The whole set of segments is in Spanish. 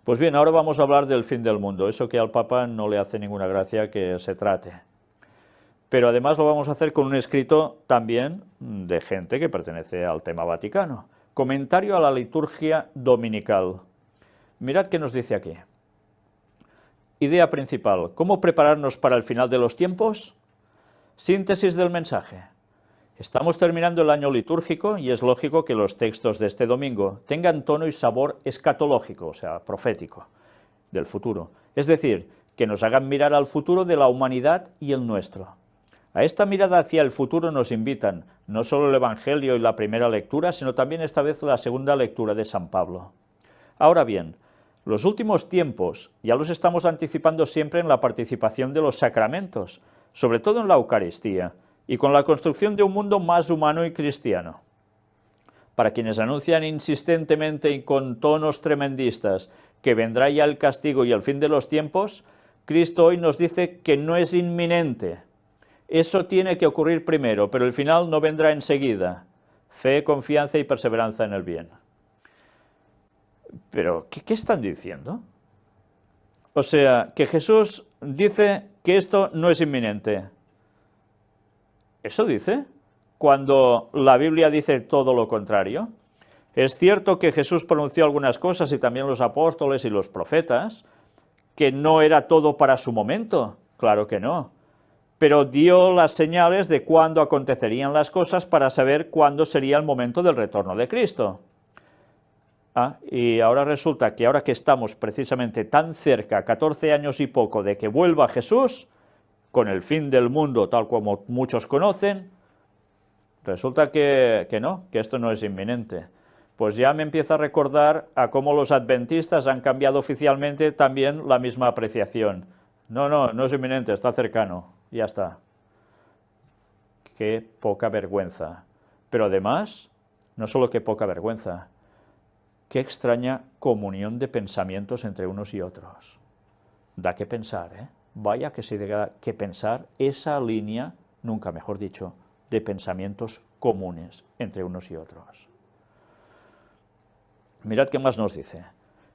Pues bien, ahora vamos a hablar del fin del mundo, eso que al Papa no le hace ninguna gracia que se trate. Pero además lo vamos a hacer con un escrito también de gente que pertenece al tema vaticano. Comentario a la liturgia dominical. Mirad qué nos dice aquí. Idea principal, ¿cómo prepararnos para el final de los tiempos? Síntesis del mensaje. Estamos terminando el año litúrgico y es lógico que los textos de este domingo tengan tono y sabor escatológico, o sea, profético, del futuro. Es decir, que nos hagan mirar al futuro de la humanidad y el nuestro. A esta mirada hacia el futuro nos invitan no solo el Evangelio y la primera lectura, sino también esta vez la segunda lectura de San Pablo. Ahora bien, los últimos tiempos ya los estamos anticipando siempre en la participación de los sacramentos, sobre todo en la Eucaristía, y con la construcción de un mundo más humano y cristiano. Para quienes anuncian insistentemente y con tonos tremendistas que vendrá ya el castigo y el fin de los tiempos, Cristo hoy nos dice que no es inminente. Eso tiene que ocurrir primero, pero el final no vendrá enseguida. Fe, confianza y perseverancia en el bien. Pero, ¿qué están diciendo? O sea, que Jesús dice que esto no es inminente. ¿Eso dice? Cuando la Biblia dice todo lo contrario. Es cierto que Jesús pronunció algunas cosas, y también los apóstoles y los profetas, que no era todo para su momento, claro que no, pero dio las señales de cuándo acontecerían las cosas para saber cuándo sería el momento del retorno de Cristo. Y ahora resulta que ahora que estamos precisamente tan cerca, 14 años y poco, de que vuelva Jesús, con el fin del mundo tal como muchos conocen, resulta que no, que esto no es inminente. Pues ya me empieza a recordar a cómo los adventistas han cambiado oficialmente también la misma apreciación. No es inminente, está cercano, ya está. Qué poca vergüenza. Pero además, no solo qué poca vergüenza, qué extraña comunión de pensamientos entre unos y otros. Da que pensar, ¿eh? Vaya que se diga que pensar esa línea, nunca mejor dicho, de pensamientos comunes entre unos y otros. Mirad qué más nos dice.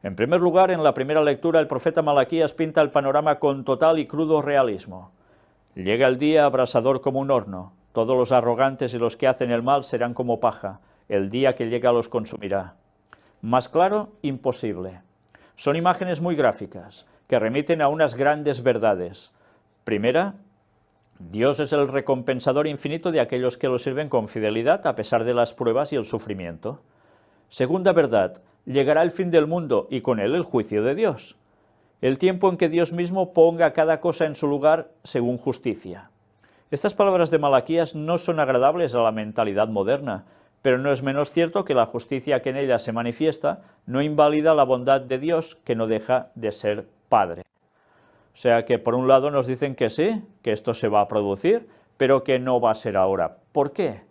En primer lugar, en la primera lectura, el profeta Malaquías pinta el panorama con total y crudo realismo. Llega el día abrasador como un horno, todos los arrogantes y los que hacen el mal serán como paja, el día que llega los consumirá. Más claro, imposible. Son imágenes muy gráficas, que remiten a unas grandes verdades. Primera, Dios es el recompensador infinito de aquellos que lo sirven con fidelidad a pesar de las pruebas y el sufrimiento. Segunda verdad, llegará el fin del mundo y con él el juicio de Dios. El tiempo en que Dios mismo ponga cada cosa en su lugar según justicia. Estas palabras de Malaquías no son agradables a la mentalidad moderna, pero no es menos cierto que la justicia que en ella se manifiesta no invalida la bondad de Dios, que no deja de ser Padre. O sea que por un lado nos dicen que sí, que esto se va a producir, pero que no va a ser ahora. ¿Por qué?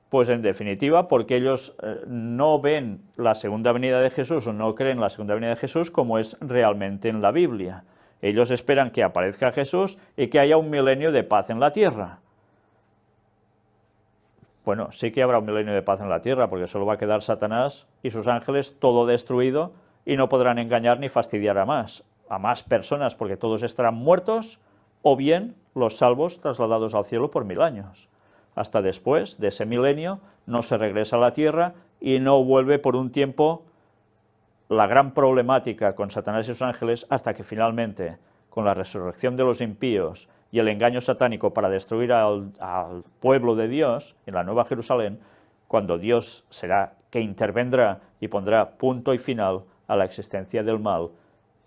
Pues en definitiva porque ellos no ven la segunda venida de Jesús o no creen la segunda venida de Jesús como es realmente en la Biblia. Ellos esperan que aparezca Jesús y que haya un milenio de paz en la tierra. Bueno, sí que habrá un milenio de paz en la tierra, porque solo va a quedar Satanás y sus ángeles, todo destruido, y no podrán engañar ni fastidiar a más personas, porque todos estarán muertos, o bien los salvos trasladados al cielo por 1000 años. Hasta después de ese milenio no se regresa a la tierra y no vuelve por un tiempo la gran problemática con Satanás y sus ángeles, hasta que finalmente, con la resurrección de los impíos y el engaño satánico para destruir al pueblo de Dios en la Nueva Jerusalén, cuando Dios será que intervendrá y pondrá punto y final a la existencia del mal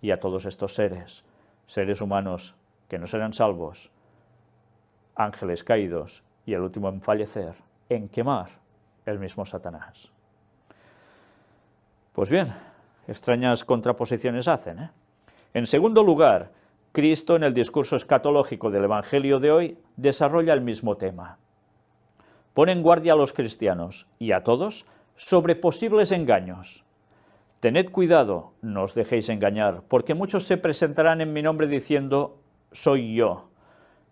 y a todos estos seres humanos que no serán salvos, ángeles caídos y el último en fallecer, en quemar, el mismo Satanás. Pues bien, extrañas contraposiciones hacen, ¿eh? En segundo lugar, Cristo en el discurso escatológico del Evangelio de hoy desarrolla el mismo tema. Pone en guardia a los cristianos y a todos sobre posibles engaños. Tened cuidado, no os dejéis engañar, porque muchos se presentarán en mi nombre diciendo, soy yo.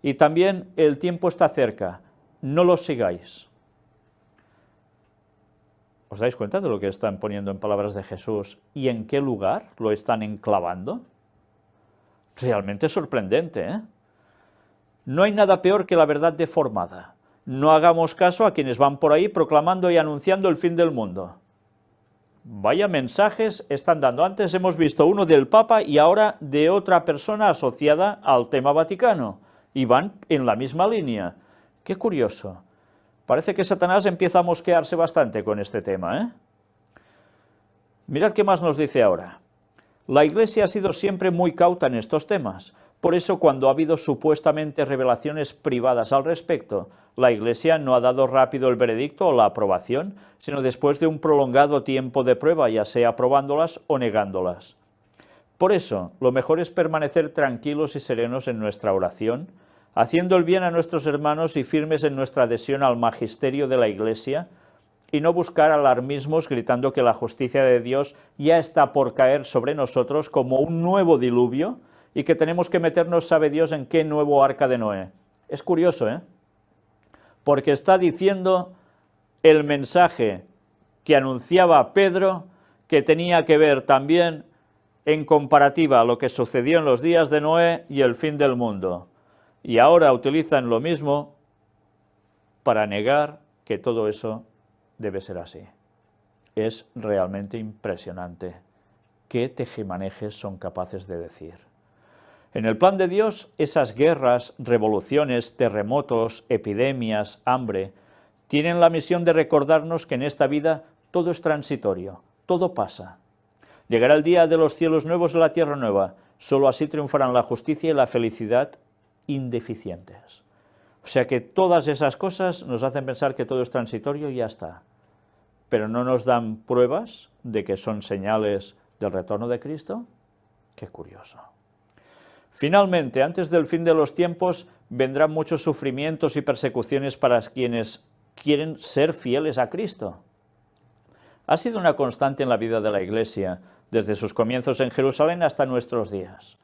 Y también el tiempo está cerca, no los sigáis. ¿Os dais cuenta de lo que están poniendo en palabras de Jesús y en qué lugar lo están enclavando? Realmente sorprendente, ¿eh? No hay nada peor que la verdad deformada. No hagamos caso a quienes van por ahí proclamando y anunciando el fin del mundo. Vaya mensajes están dando. Antes hemos visto uno del Papa y ahora de otra persona asociada al tema Vaticano. Y van en la misma línea. Qué curioso. Parece que Satanás empieza a mosquearse bastante con este tema, ¿eh? Mirad qué más nos dice ahora. La Iglesia ha sido siempre muy cauta en estos temas. Por eso, cuando ha habido supuestamente revelaciones privadas al respecto, la Iglesia no ha dado rápido el veredicto o la aprobación, sino después de un prolongado tiempo de prueba, ya sea aprobándolas o negándolas. Por eso, lo mejor es permanecer tranquilos y serenos en nuestra oración, haciendo el bien a nuestros hermanos y firmes en nuestra adhesión al magisterio de la Iglesia, y no buscar alarmismos gritando que la justicia de Dios ya está por caer sobre nosotros como un nuevo diluvio y que tenemos que meternos, sabe Dios, en qué nuevo arca de Noé. Es curioso, ¿eh? Porque está diciendo el mensaje que anunciaba Pedro, que tenía que ver también en comparativa a lo que sucedió en los días de Noé y el fin del mundo. Y ahora utilizan lo mismo para negar que todo eso debe ser así. Es realmente impresionante qué tejemanejes son capaces de decir. En el plan de Dios, esas guerras, revoluciones, terremotos, epidemias, hambre, tienen la misión de recordarnos que en esta vida todo es transitorio, todo pasa. Llegará el día de los cielos nuevos y la tierra nueva, solo así triunfarán la justicia y la felicidad indeficientes. O sea que todas esas cosas nos hacen pensar que todo es transitorio y ya está. Pero no nos dan pruebas de que son señales del retorno de Cristo. Qué curioso. Finalmente, antes del fin de los tiempos, vendrán muchos sufrimientos y persecuciones para quienes quieren ser fieles a Cristo. Ha sido una constante en la vida de la Iglesia, desde sus comienzos en Jerusalén hasta nuestros días.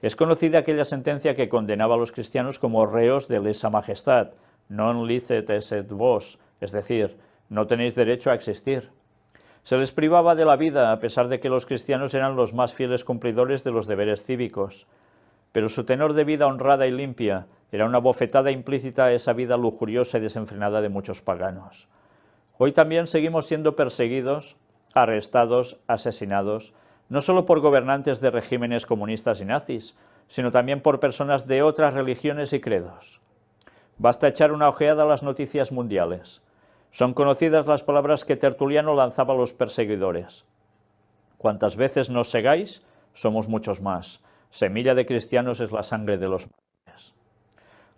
Es conocida aquella sentencia que condenaba a los cristianos como reos de lesa majestad, non licet esset vos, es decir, no tenéis derecho a existir. Se les privaba de la vida, a pesar de que los cristianos eran los más fieles cumplidores de los deberes cívicos. Pero su tenor de vida honrada y limpia era una bofetada implícita a esa vida lujuriosa y desenfrenada de muchos paganos. Hoy también seguimos siendo perseguidos, arrestados, asesinados, no solo por gobernantes de regímenes comunistas y nazis, sino también por personas de otras religiones y credos. Basta echar una ojeada a las noticias mundiales. Son conocidas las palabras que Tertuliano lanzaba a los perseguidores. Cuantas veces nos segáis, somos muchos más. Semilla de cristianos es la sangre de los mártires.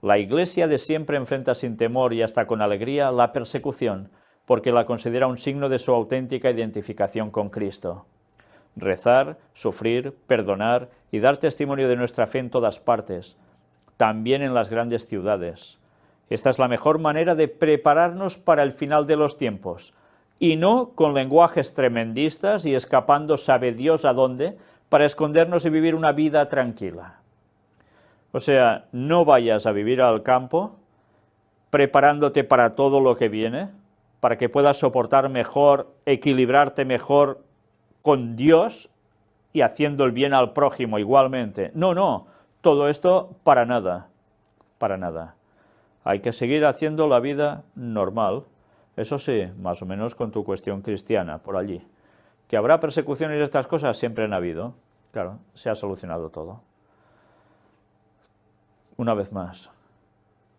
La Iglesia de siempre enfrenta sin temor y hasta con alegría la persecución, porque la considera un signo de su auténtica identificación con Cristo. Rezar, sufrir, perdonar y dar testimonio de nuestra fe en todas partes, también en las grandes ciudades. Esta es la mejor manera de prepararnos para el final de los tiempos, y no con lenguajes tremendistas y escapando sabe Dios a dónde, para escondernos y vivir una vida tranquila. O sea, no vayas a vivir al campo preparándote para todo lo que viene, para que puedas soportar mejor, equilibrarte mejor con Dios y haciendo el bien al prójimo igualmente. No, no, todo esto para nada, para nada. Hay que seguir haciendo la vida normal, eso sí, más o menos con tu cuestión cristiana, por allí. Que habrá persecuciones y estas cosas, siempre han habido. Claro, se ha solucionado todo. Una vez más,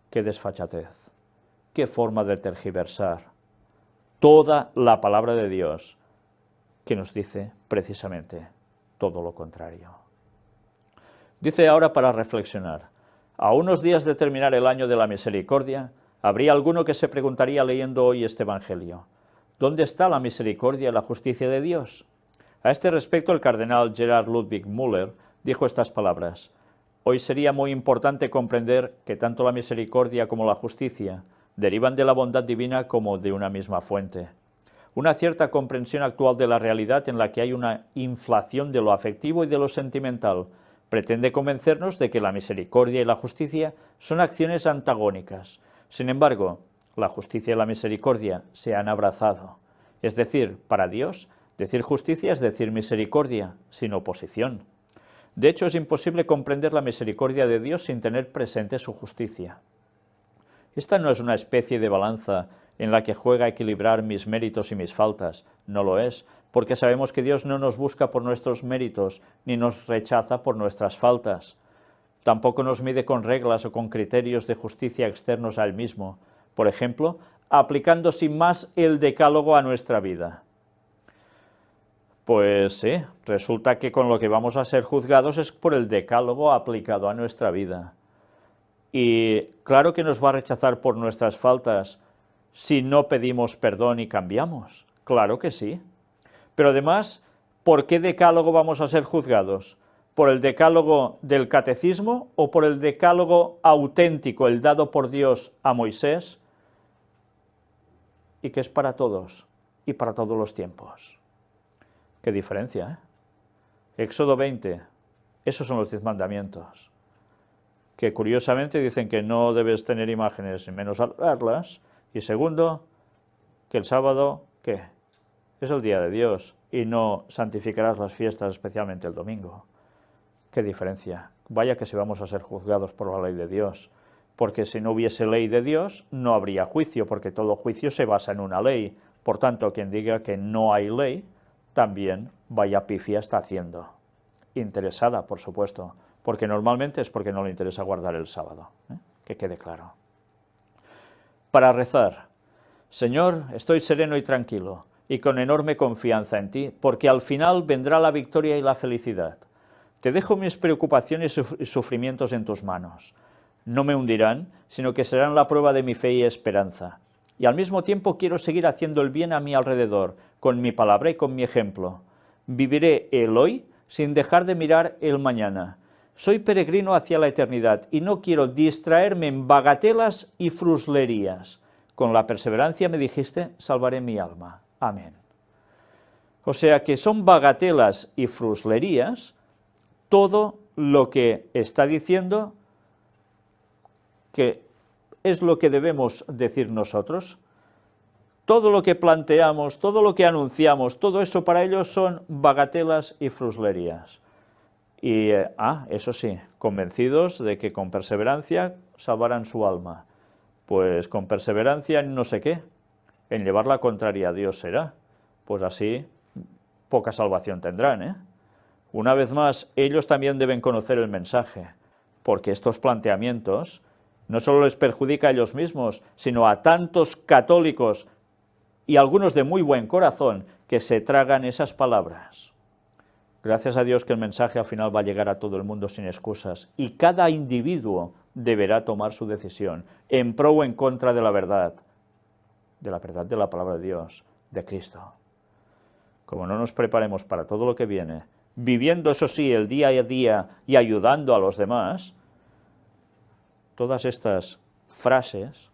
qué desfachatez, qué forma de tergiversar toda la palabra de Dios, que nos dice precisamente todo lo contrario. Dice ahora para reflexionar, a unos días de terminar el año de la misericordia, habría alguno que se preguntaría leyendo hoy este Evangelio, ¿dónde está la misericordia y la justicia de Dios? A este respecto, el cardenal Gerhard Ludwig Müller dijo estas palabras: hoy sería muy importante comprender que tanto la misericordia como la justicia derivan de la bondad divina como de una misma fuente. Una cierta comprensión actual de la realidad en la que hay una inflación de lo afectivo y de lo sentimental pretende convencernos de que la misericordia y la justicia son acciones antagónicas. Sin embargo, la justicia y la misericordia se han abrazado. Es decir, para Dios, decir justicia es decir misericordia, sin oposición. De hecho, es imposible comprender la misericordia de Dios sin tener presente su justicia. Esta no es una especie de balanza en la que juega a equilibrar mis méritos y mis faltas, no lo es, porque sabemos que Dios no nos busca por nuestros méritos, ni nos rechaza por nuestras faltas. Tampoco nos mide con reglas o con criterios de justicia externos a Él mismo, por ejemplo, aplicando sin más el decálogo a nuestra vida. Pues sí, resulta que con lo que vamos a ser juzgados es por el decálogo aplicado a nuestra vida. Y claro que nos va a rechazar por nuestras faltas si no pedimos perdón y cambiamos, claro que sí. Pero además, ¿por qué decálogo vamos a ser juzgados? ¿Por el decálogo del catecismo o por el decálogo auténtico, el dado por Dios a Moisés, y que es para todos y para todos los tiempos? Qué diferencia, ¿eh? Éxodo 20, esos son los 10 mandamientos, que curiosamente dicen que no debes tener imágenes, ni menos adorarlas, y segundo, que el sábado, ¿qué? Es el día de Dios, y no santificarás las fiestas, especialmente el domingo. Qué diferencia. Vaya que si vamos a ser juzgados por la ley de Dios, porque si no hubiese ley de Dios, no habría juicio, porque todo juicio se basa en una ley. Por tanto, quien diga que no hay ley, también vaya pifia está haciendo. Interesada, por supuesto, porque normalmente es porque no le interesa guardar el sábado, ¿eh? Que quede claro. Para rezar, Señor, estoy sereno y tranquilo, y con enorme confianza en ti, porque al final vendrá la victoria y la felicidad. Te dejo mis preocupaciones y sufrimientos en tus manos. No me hundirán, sino que serán la prueba de mi fe y esperanza. Y al mismo tiempo quiero seguir haciendo el bien a mi alrededor, con mi palabra y con mi ejemplo. Viviré el hoy sin dejar de mirar el mañana. Soy peregrino hacia la eternidad y no quiero distraerme en bagatelas y fruslerías. Con la perseverancia, me dijiste, salvaré mi alma. Amén. O sea que son bagatelas y fruslerías todo lo que está diciendo, que es lo que debemos decir nosotros. Todo lo que planteamos, todo lo que anunciamos, todo eso para ellos son bagatelas y fruslerías. Y, eso sí, convencidos de que con perseverancia salvarán su alma. Pues con perseverancia en no sé qué, en llevar la contraria a Dios será. Pues así poca salvación tendrán, ¿eh? Una vez más, ellos también deben conocer el mensaje, porque estos planteamientos no solo les perjudica a ellos mismos, sino a tantos católicos y algunos de muy buen corazón que se tragan esas palabras. Gracias a Dios que el mensaje al final va a llegar a todo el mundo sin excusas y cada individuo deberá tomar su decisión en pro o en contra de la verdad de la palabra de Dios, de Cristo. Como no nos preparemos para todo lo que viene, viviendo eso sí el día a día y ayudando a los demás, todas estas frases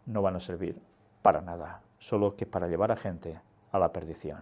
no van a servir para nada, solo que para llevar a gente a la perdición.